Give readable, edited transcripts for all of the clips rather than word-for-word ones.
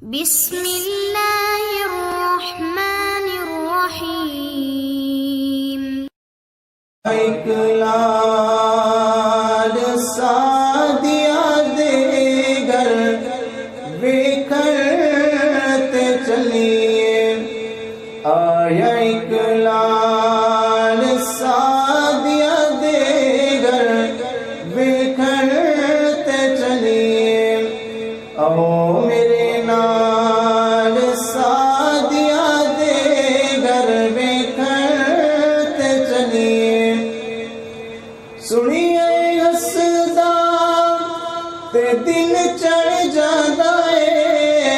بسم اللہ الرحمن الرحیم۔ ایک لال سادیا دیگر بکھرتے چلیے، آیا ایک لال سادیا دیگر بکھرتے چلیے، او میرے نال سادیا دیگر بکھرتے چلیے، سنیے ہسدا تے دل چڑھ جاتا ہے،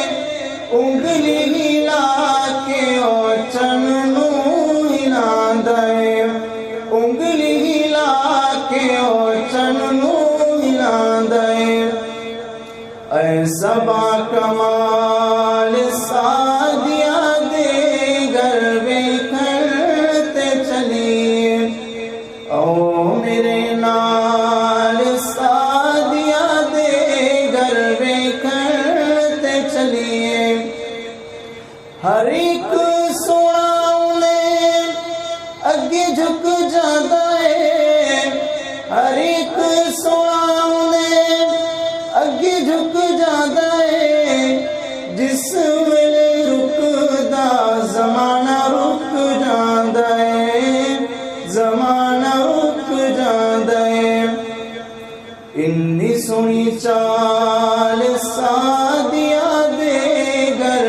انگلی ہلا کے او چن نو ہلاندا ہے، انگلی ہلا کے او چن نو ہلاندا ہے، ایسا با کمال سادیا دیگر بکھرتے چلیے، او میرے نال سادیا دیگر بکھرتے چلیے، ہر ایک سونا انہیں اگے جھک جاتا ہے، ہر ایک سونا انہیں اگے جھک جاتا ہے، جس ویلے رکدا زمانہ رک جاتا ہے، زمانہ رک جاتا ہے، انی سونی چال سادیا دیگر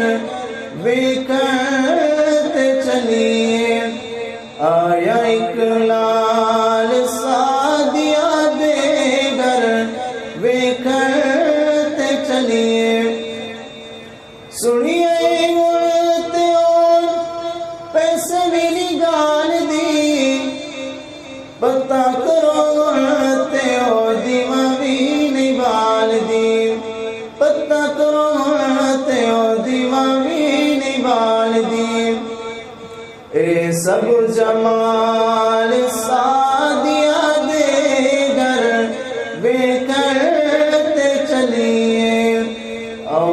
بکھرتے چلیے، آیا ایک لال سادیا دیگر بکھرتے چلیے، سنیے اڑتے اور پیسے بھی نگال دی، پتہ کرو اڑتے اور دیما بھی نبال دی، پتہ کرو اڑتے اور دیما بھی نبال دی، اے سب جمال سادیا دیگر بکھرتے چلیے، او